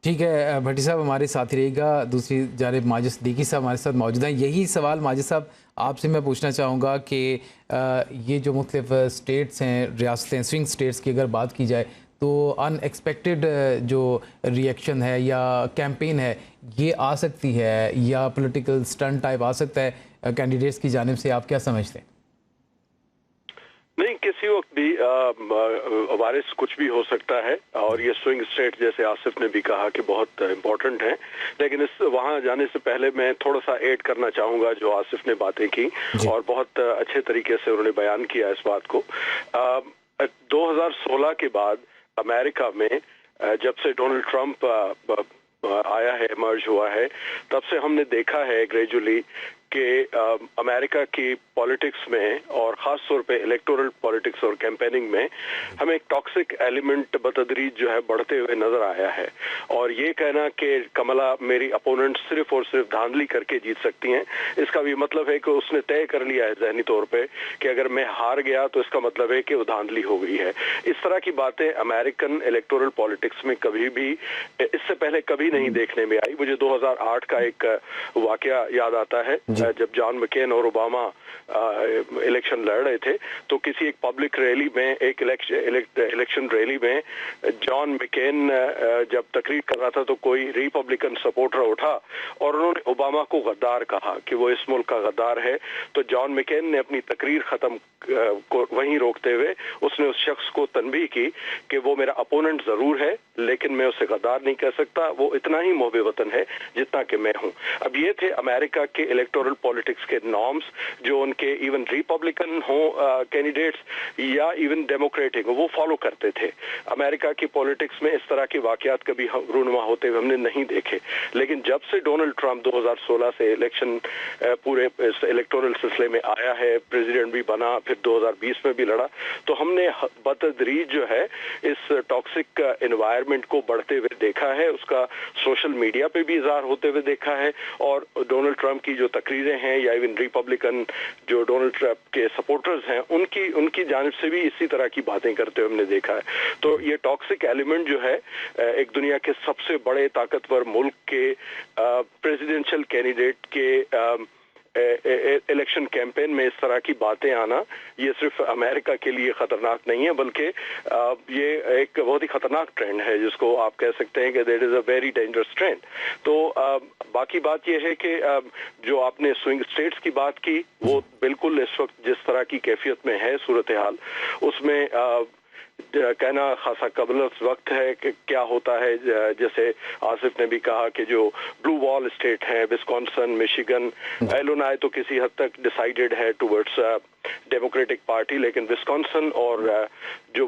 ٹھیک ہے بھٹی صاحب ہمارے ساتھ رہے گا. دوسری جانب ماجد صدیقی صاحب ہمارے ساتھ موجود ہیں. یہی سوال ماجد صاحب آپ سے میں پوچھنا چاہوں گا کہ یہ جو مختلف سٹیٹس ہیں، ریاستیں، سوئنگ سٹیٹس کی اگر بات کی جائے تو ان ایکسپیکٹڈ جو ریئیکشن ہے یا کیمپین ہے یہ آ سکتی ہے، یا پولیٹیکل سٹنٹ ٹائپ آ سکتا ہے کینڈیڈیٹس کی جانب سے؟ آپ کیا سمجھتے ہیں؟ نہیں، کسی وقت بھی وائرس کچھ بھی ہو سکتا ہے، اور یہ سوئنگ اسٹیٹ جیسے آصف نے بھی کہا کہ بہت امپورٹنٹ ہیں. لیکن وہاں جانے سے پہلے میں تھوڑا سا ایڈ کرنا چاہوں گا جو آصف نے باتیں کی، جی اور بہت اچھے طریقے سے انہوں نے بیان کیا اس بات کو. 2016 کے بعد امریکہ میں جب سے ڈونلڈ ٹرمپ آیا ہے، ایمرج ہوا ہے، تب سے ہم نے دیکھا ہے گریجولی کہ امریکہ کی پالیٹکس میں، اور خاص طور پہ الیکٹورل پالیٹکس اور کیمپیننگ میں، ہمیں ایک ٹاکسک ایلیمنٹ بتدریج جو ہے بڑھتے ہوئے نظر آیا ہے. اور یہ کہنا کہ کملا میری اپوننٹ صرف اور صرف دھاندلی کر کے جیت سکتی ہیں، اس کا بھی مطلب ہے کہ اس نے طے کر لیا ہے ذہنی طور پہ کہ اگر میں ہار گیا تو اس کا مطلب ہے کہ وہ دھاندلی ہو گئی ہے. اس طرح کی باتیں امریکن الیکٹورل پالیٹکس میں کبھی بھی اس سے پہلے کبھی نہیں دیکھنے میں آئی. مجھے 2008 کا ایک واقعہ یاد آتا ہے، جب جان مکین اور اوباما الیکشن لڑ رہے تھے، تو کسی ایک پبلک ریلی میں، ایک الیکشن ریلی میں جان مکین جب تقریر کر رہا تھا تو کوئی ریپبلکن سپورٹر اٹھا اور انہوں نے اوباما کو غدار کہا کہ وہ اس ملک کا غدار ہے. تو جان مکین نے اپنی تقریر ختم کو وہیں روکتے ہوئے اس نے اس شخص کو تنبیہ کی کہ وہ میرا اپوننٹ ضرور ہے لیکن میں اسے غدار نہیں کہہ سکتا، وہ اتنا ہی محب وطن ہے جتنا کہ میں ہوں. اب یہ تھے امریکہ کے الیکٹورل پالیٹکس کے نارمز، جو ان کے ایون ریپبلکن ہوں کینڈیڈیٹس یا ایون ڈیموکریٹک وہ فالو کرتے تھے. امریکہ کی پالیٹکس میں اس طرح کے واقعات کبھی رونما ہوتے ہوئے ہم نے نہیں دیکھے. لیکن جب سے ڈونلڈ ٹرمپ 2016 سے الیکشن پورے الیکٹورل سلسلے میں آیا ہے، پریزیڈنٹ بھی بنا، پھر 2020 میں بھی لڑا، تو ہم نے بتدریج جو ہے اس ٹاکسک انوائرمنٹ کو بڑھتے ہوئے دیکھا ہے. اس کا سوشل میڈیا پہ بھی اظہار ہوتے ہوئے دیکھا ہے، اور ڈونلڈ ٹرمپ کی جو تقریریں ہیں یا ایون ریپبلکن جو ڈونلڈ ٹرمپ کے سپورٹرز ہیں ان کی جانب سے بھی اسی طرح کی باتیں کرتے ہوئے ہم نے دیکھا ہے. تو یہ ٹاکسک ایلیمنٹ جو ہے ایک دنیا کے سب سے بڑے طاقتور ملک کے پریزیڈنشل کینڈیڈیٹ کے الیکشن کیمپین میں اس طرح کی باتیں آنا، یہ صرف امریکہ کے لیے خطرناک نہیں ہے بلکہ یہ ایک بہت ہی خطرناک ٹرینڈ ہے جس کو آپ کہہ سکتے ہیں کہ that is a very dangerous trend. تو باقی بات یہ ہے کہ جو آپ نے سوئنگ اسٹیٹس کی بات کی، وہ بالکل اس وقت جس طرح کی کیفیت میں ہے صورتحال، اس میں کہنا خاصا قبل وقت ہے کہ کیا ہوتا ہے. جیسے آصف نے بھی کہا کہ جو بلو وال اسٹیٹ ہیں، وسکونسن، میشیگن، ایلونائے تو کسی حد تک ڈیسائیڈڈ ہے ٹورڈز ڈیموکریٹک پارٹی، لیکن وسکونسن اور جو